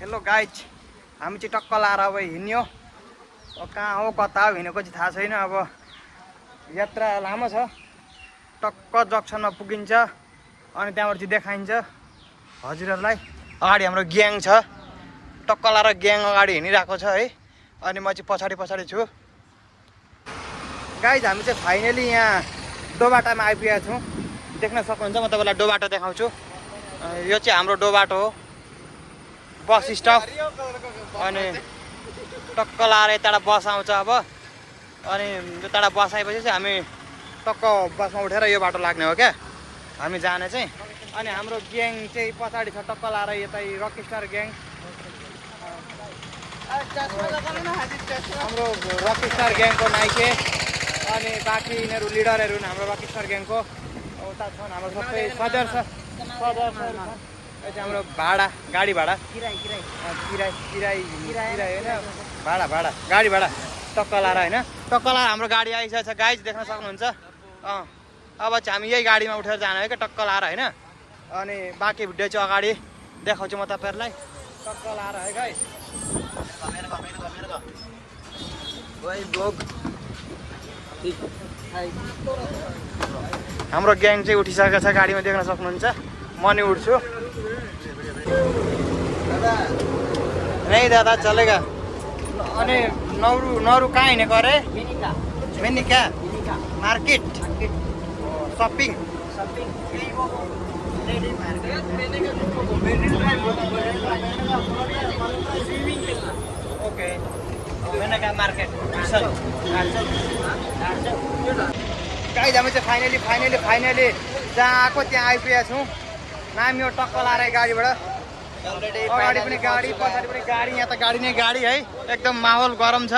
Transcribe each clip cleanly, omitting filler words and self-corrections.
Hello guys, हामी चाहिँ टक्क लाएर अब हिँड्यो। कहाँ हो कता हो हिँडेको चाहिँ थाहा छैन। अब यात्रा लामो छ। टक्क जक्सनमा पुगिन्छ अनि त्यहाँबाट चाहिँ देखाइन्छ हजुरहरूलाई। अगाडि हाम्रो ग्याङ छ, टक्क लाएर ग्याङ अगाडि हिँडिरहेको छ है। अनि म चाहिँ पछाडि छु। गाइज हामी चाहिँ फाइनली यहाँ डोबाटामा आइपुगेका छौँ। देख्न सक्नुहुन्छ, म तपाईँलाई डोबाटो देखाउँछु। यो चाहिँ हाम्रो डोबाटो हो, बस स्टप। अनि टक्क लाएर यताबाट बस आउँछ अब। अनि यताबाट बस आएपछि चाहिँ हामी टक्क बसमा उठेर यो बाटो लाग्ने हो क्या हामी जाने चाहिँ। अनि हाम्रो ग्याङ चाहिँ पछाडि छ, टक्क लाएर यता रक स्टार ग्याङ। हाम्रो रक स्टार ग्याङको नाइके अनि बाँकी यिनीहरू लिडरहरू हुन् हाम्रो रक स्टार ग्याङको। उता छन् हाम्रो सबै सदस्य हाम्रो भाडा, गाडी भाडा, किराय होइन, भाडा गाडी भाडा टक्क लाएर होइन। टक्क लाएर हाम्रो गाडी आइसकेको छ गाइज, देख्न सक्नुहुन्छ। अब चाहिँ हामी यही गाडीमा उठेर जाने हो क्या टक्क लाएर होइन। अनि बाँकी भिडियो चाहिँ अगाडि देखाउँछु म तपाईँहरूलाई टक्क लाएर है गाइज। हाम्रो ग्याङ चाहिँ उठिसकेको छ गाडीमा, देख्न सक्नुहुन्छ। म नि उठ्छु। नहीं दादा चलेगा। अनि नौरू कहाँ हिँडेको अरे? मेनिका मार्केट सपिङ। ओके, मेनिका मार्केट। गाइज हामी चाहिँ फाइनली जहाँ आएको त्यहाँ आइपुगेका छौँ। नाम यो टक्क लाएर गाडीबाट, अगाडि पनि गाडी पछाडि पनि गाडी। यहाँ त गाडी नै गाडी है, एकदम माहौल गरम छ।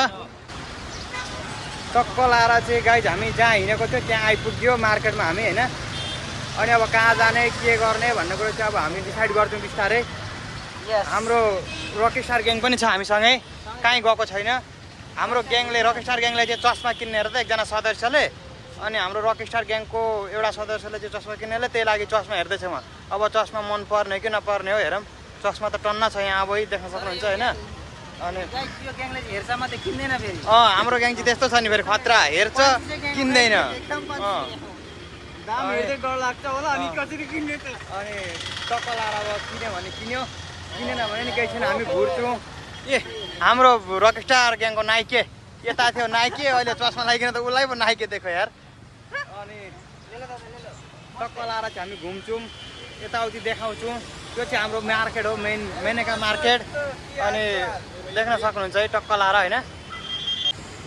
टक्क लाएर चाहिँ गाइज हामी जहाँ हिँडेको थियो त्यहाँ आइपुग्यो मार्केटमा हामी होइन। अनि अब कहाँ जाने के गर्ने भन्ने कुरो चाहिँ अब हामी डिसाइड गर्छौँ बिस्तारै। हाम्रो रक स्टार ग्याङ पनि छ हामीसँगै, कहीँ गएको छैन। हाम्रो ग्याङले, रक स्टार ग्याङले चाहिँ चस्मा किन्ने हेर त एकजना सदस्यले। अनि हाम्रो रक स्टार ग्याङको एउटा सदस्यले चाहिँ चस्मा किन्नेले, त्यही लागि चस्मा हेर्दैछ म। अब चस्मा मन पर्ने कि नपर्ने हो हेरौँ। चस्मा त टन्न छ यहाँ, अब देख्न सक्नुहुन्छ होइन। अनि हाम्रो ग्याङ चाहिँ त्यस्तो छ नि, फेरि खतरा, हेर्छ किन्दैन। अनि टक्क लाएर अब किन्यो भने किन्यो, किनेन भने नि केही छैन, हामी घुर्छौँ। ए हाम्रो रक स्टार ग्याङको नाइके यता थियो, नाइके अहिले चस्मा लगाइकन त उसलाई पो नाइके देखो यार। अनि टक्क लाएर चाहिँ हामी घुम्छौँ, यताउति देखाउँछौँ। त्यो चाहिँ हाम्रो मार्केट हो, मेनिका मार्केट। अनि देख्न सक्नुहुन्छ है टक्क लाएर होइन।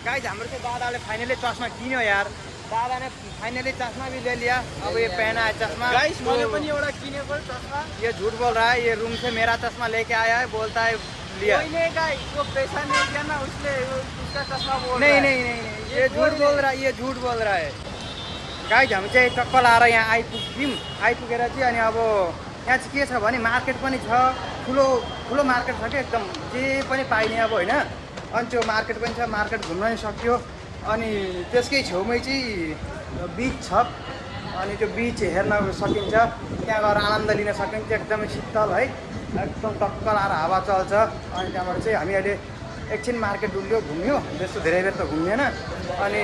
गाइज हाम्रो चाहिँ दादाले फाइनली चस्मा किन्यो यार। दादा ने फाइनली चश्मा भी ले लिया। अब ये पहना है चश्मा। गाइस मैंने पनि एउटा किनेको चश्मा। ये झूठ बोल रहा है, ये रूम से मेरा चश्मा लेके आया है, बोलता है लिया। कोई नहीं गाइस, वो पैसा नहीं दिया ना, उसने उसका चश्मा बोल रहा है। नहीं, ये झूठ बोल रहा है, ये झूठ बोल रहा है। गाइस हामी चाहिँ टक्क लाएर यहाँ आइपुगेर चाहिँ अनि अब यहाँ चाहिँ के छ भने मार्केट पनि छ, ठुलो मार्केट छ कि एकदम जे पनि पाइने अब होइन। अनि त्यो मार्केट पनि छ, मार्केट घुम्न नि सक्यो। अनि त्यसकै छेउमै चाहिँ बिच छ, अनि त्यो बिच हेर्न सकिन्छ, त्यहाँ गएर आनन्द लिन सकिन्छ। एकदमै शीतल है, एकदम टक्क लाएर हावा चल्छ। अनि त्यहाँबाट चाहिँ हामी अहिले एकछिन मार्केट डुल्यो, घुम्यो, त्यस्तो धेरै बेर त घुम्दैन। अनि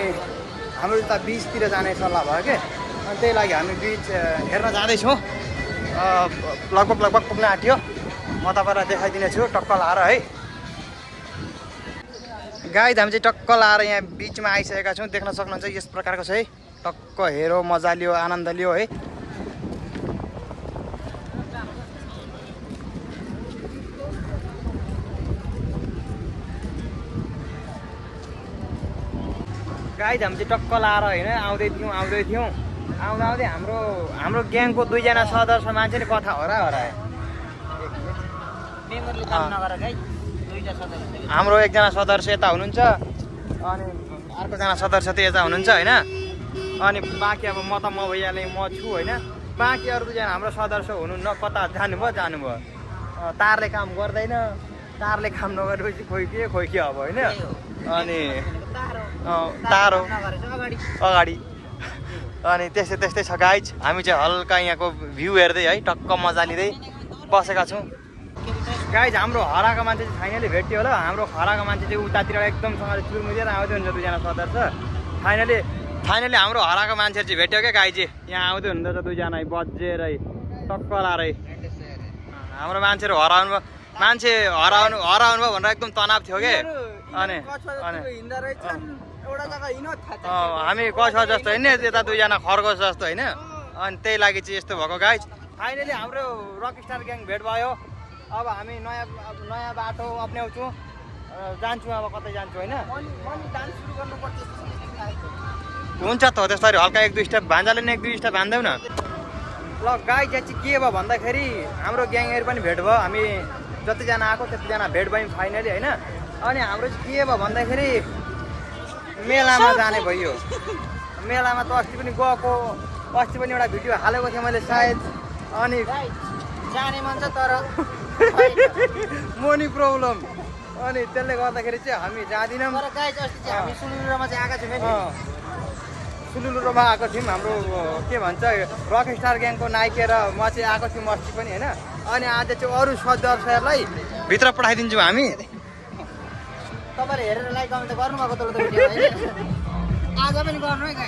हाम्रो उता बिचतिर जाने सल्लाह भयो कि, अनि त्यही लागि हामी बिच हेर्न जाँदैछौँ। लगभग पुग्न आँट्यो। म तपाईँलाई देखाइदिने छु टक्क लाएर है। गाइज हामी चाहिँ टक्क लाएर यहाँ बिचमा आइसकेका छौँ, देख्न सक्नुहुन्छ यस प्रकारको छ है। टक्क हेरो, मजा लियो, आनन्द लियो है। गाइज हामी चाहिँ टक्क लाएर होइन आउँदै थियौँ। आउँदै हाम्रो ग्याङको दुईजना सदस्य मान्छे नि कथा हरायो। हाम्रो एकजना सदस्य यता हुनुहुन्छ, अनि अर्कोजना सदस्य त यता हुनुहुन्छ होइन। अनि बाँकी अब म भइहालेँ, म छु होइन। बाँकी अरू दुईजना हाम्रो सदस्य हुनुहुन्न, कता जानुभयो। तारले काम गर्दैन, तारले काम नगरेपछि खोइ के अब होइन। अनि तार हो अगाडि। अनि त्यस्तै छ गाइज। हामी चाहिँ हल्का यहाँको भ्यू हेर्दै है टक्क मजा लिँदै बसेका छौँ। गाइज हाम्रो हराएको मान्छे चाहिँ फाइनली भेट्यो होला हाम्रो हराएको मान्छे चाहिँ उतातिर एकदमसँगले चुरमुजेर आउँदै हुन्छ दुईजना सदस्य फाइनली हाम्रो हराएको मान्छेहरू चाहिँ भेट्यो क्या गाई चाहिँ यहाँ आउँदै हुँदैछ दुईजना बजेर टक्क लाएर हाम्रो मान्छेहरू हराउनु भयो भनेर एकदम तनाव थियो कि अनि हामी कछ जस्तो होइन यता दुईजना खरगोश जस्तो होइन अनि त्यही लागि चाहिँ यस्तो भएको गाइज फाइनली हाम्रो रकस्टार ग्याङ भेट भयो अब हामी नयाँ बाटो अप्नाउँछौँ जान्छौँ अब कतै जान्छौँ होइन हुन्छ त हो त्यसरी हल्का 1-2 स्टेप भान्जाले नि 1-2 स्टेप भान्दैौ न ल गाई चाहिँ के भयो भन्दाखेरि हाम्रो ग्याङहरू पनि भेट भयो हामी जतिजना आएको त्यतिजना भेट भयौँ फाइनली होइन अनि हाम्रो चाहिँ के भयो भन्दाखेरि मेलामा जाने भयो मेलामा त अस्ति पनि गएको अस्ति पनि एउटा भिडियो हालेको थिएँ मैले सायद अनि जाने मन छ तर मनी प्रब्लम अनि त्यसले गर्दाखेरि चाहिँ हामी जाँदिनौँ तर गाइज अस्ति चाहिँ हामी सुलुलुरोमा चाहिँ आएको थियौँ सुलुलुरोमा आएको थियौँ हाम्रो के भन्छ रकस्टार ग्याङको नाइके र म चाहिँ आएको थियौँ अस्ति पनि होइन अनि आज चाहिँ अरू सदस्यहरूलाई भित्र पठाइदिन्छौँ हामी तपाईँले हेरेर लाइक कमेन्ट गर्नुभएको त आज पनि गर्नु है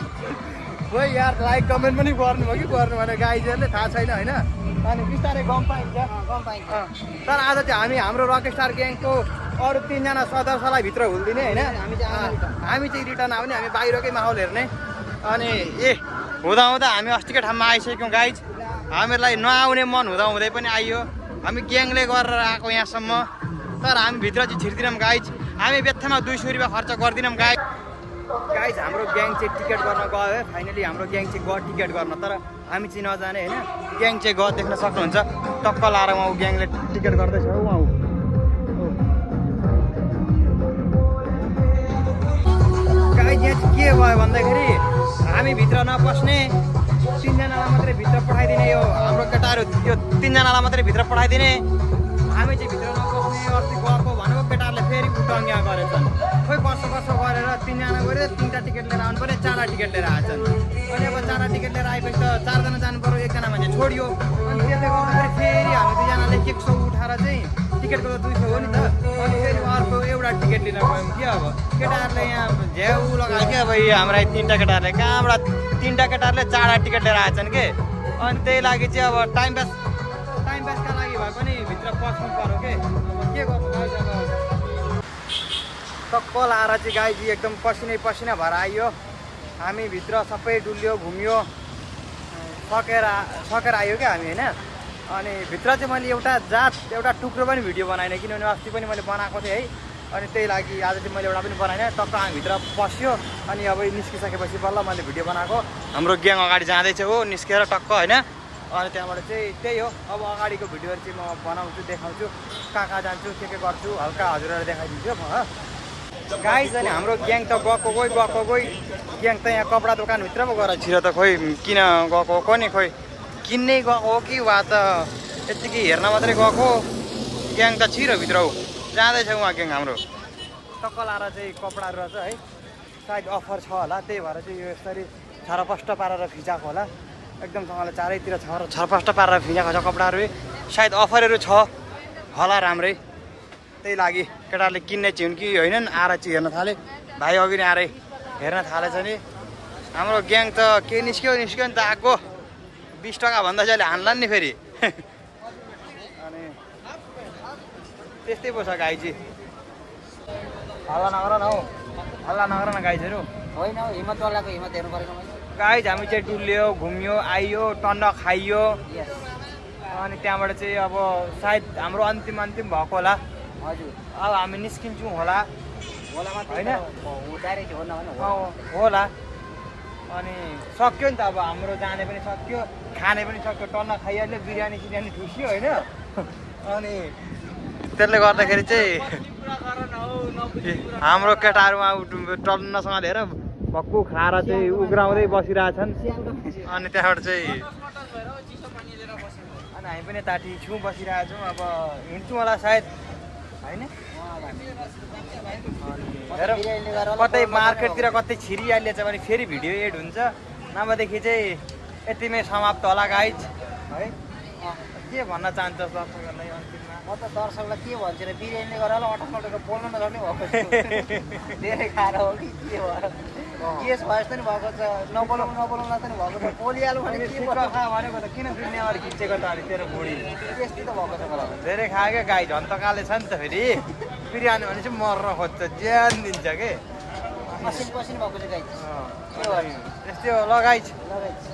खोइ यार लाइक कमेन्ट पनि गर्नुभयो कि गर्नु भने गाइजहरूले थाहा छैन होइन अनि बिस्तारै गम पाइन्छ तर आज चाहिँ हामी हाम्रो रकस्टार ग्याङको अरू 3 जना सदस्यलाई भित्र हुल्दिने होइन हामी चाहिँ रिटर्न आउने हामी बाहिरकै माहौल हेर्ने अनि हुँदा हामी अस्तिकै ठाउँमा आइसक्यौँ गाइज हामीहरूलाई नआउने मन हुँदै पनि आइयो हामी ग्याङले गरेर आएको यहाँसम्म तर हामी भित्र चाहिँ छिर्दिनौँ गाइज हामी व्यर्थमा 200 रुपियाँ खर्च गर्दिनौँ गाइज हाम्रो ग्याङ चाहिँ टिकट गर्न गयो है फाइनली हाम्रो ग्याङ चाहिँ गयो टिकट गर्न तर हामी चाहिँ नजाने होइन ग्याङ चाहिँ गयो देख्न सक्नुहुन्छ टक्क लाएर उहाँ ग्याङले टिकट गर्दैछ उहाँ गाइज यहाँ चाहिँ के भयो भन्दाखेरि हामी भित्र नपस्ने 3 जनालाई मात्रै भित्र पठाइदिने यो हाम्रो केटाहरू यो 3 जनालाई मात्रै भित्र पठाइदिने हामी चाहिँ भित्र नपस्ने अस्ति गएको भनेको केटाहरूले फेरि उटङ्ग्या गरेछन् खोइ वर्ष गरेर 3 जना गएर 3टा टिकट लिएर आउनु पऱ्यो 4टा टिकट लिएर आएछन् अनि अब 4टा टिकट लिएर आएपछि त 4 जना जानु पऱ्यो 1 जना मान्छे छोडियो अनि त्यसले गर्दाखेरि फेरि हामी 2 जनाले 100 उठाएर चाहिँ टिकटको त 200 हो नि त अनि फेरि अर्को एउटा टिकट लिन गयौँ के अब केटाहरूले यहाँ झ्याउ लगायो क्या अब हाम्रा 3टा केटाहरूले कहाँबाट 3टा केटाहरूले 4टा टिकट लिएर आएछन् के अनि त्यही लागि चाहिँ अब टाइम पासका लागि भए पनि भित्र पस्नु पऱ्यो के अब के गर्नु गाइज अब टक्क लाएर चाहिँ गाइजी एकदम पसिना भएर आइयो हामी भित्र सबै डुल्यो घुम्यो सकेर आयो क्या हामी होइन अनि भित्र चाहिँ मैले एउटा टुक्रो पनि भिडियो बनाइनँ किनभने अस्ति पनि मैले बनाएको थिएँ है अनि त्यही लागि आज चाहिँ मैले एउटा पनि बनाइनँ टक्क हामी भित्र पस्यो अनि अब निस्किसकेपछि बल्ल मैले भिडियो बनाएको हाम्रो ग्याङ अगाडि जाँदैछ हो निस्केर टक्क होइन अनि त्यहाँबाट चाहिँ त्यही हो अब अगाडिको भिडियोहरू चाहिँ म बनाउँछु देखाउँछु कहाँ जान्छु के गर्छु हल्का हजुरहरूलाई देखाइदिन्छु म गाइज अनि हाम्रो ग्याङ त गएको गई ग्याङ त यहाँ कपडा दोकानभित्र पो गएर छिर त खोइ किन गएको को नि खोइ किन्नै गएको हो कि वा त यतिकै हेर्न मात्रै गएको ग्याङ त छिरो भित्र हो जाँदैछ उहाँ ग्याङ हाम्रो टक्क लाएर चाहिँ कपडाहरू रहेछ है सायद अफर छ होला त्यही भएर चाहिँ यो यसरी छरपष्ट पारेर फिजाएको होला एकदमसँगले चारैतिर छरपष्ट पारेर फिजाएको छ कपडाहरू सायद अफरहरू छ होला राम्रै त्यही लागि केटाहरूले किन्ने चाहिँ हुन् कि होइन आएर चाहिँ हेर्न थाले भाइ अघि नै आएर हेर्न थालेछ नि हाम्रो ग्याङ त के निस्क्यो नि त आएको 20 टका भन्दा चाहिँ अहिले हान्ला नि फेरि अनि त्यस्तै पो छ गाइजी हल्ला नगर न गाइजहरू होइन हिम्मतवालाको हिम्मत हेर्नु परेको गाइज हामी चाहिँ डुल्यो घुम्यो आइयो टन्न खाइयो अनि त्यहाँबाट चाहिँ अब सायद हाम्रो अन्तिम भएको होला हजुर अब हामी निस्किन्छौँ होला होइन होला अनि सक्यो नि त अब हाम्रो जाने पनि सक्यो खाने पनि सक्यो टन्न खाइहाल्यो बिरयानी सिरयानी ठुस्यो होइन अनि त्यसले गर्दाखेरि चाहिँ हाम्रो केटाहरूमा टन्नसँग लिएर भक्कु खाएर चाहिँ उग्राउँदै बसिरहेछन् अनि त्यहाँबाट चाहिँ अनि हामी पनि ताटी छौँ बसिरहेछौँ अब हिँड्छौँ होला सायद होइन कतै मार्केटतिर कतै छिरिहालिएछ भने फेरि भिडियो एड हुन्छ नभएदेखि चाहिँ यतिमै समाप्त होला गाइज है के भन्न चाहन्छ दर्शकहरूलाई अन्तिममा म त दर्शकलाई के भन्छु र बिरयानीले गरेर अटक बोल्न नसक्ने भएको छु धेरै खाएर हो कि के भयो गेस भयो जस्तो नि भएको छ नबोलाउनु जस्तो नि भएको छ बोलिहाल्नु भने के छिटो खा भनेको त किन फेरि नेवार खिचेको त अनि तेरो बुढी त्यस्तै त भएको छ मलाई धेरै खायो क्या गाई झन्तकाले छ नि त फेरि बिरयानी भने चाहिँ मर्न खोज्छ ज्यान दिन्छ के पसिन भएको छ गाई त्यस्तै हो लगाइछ लगाइ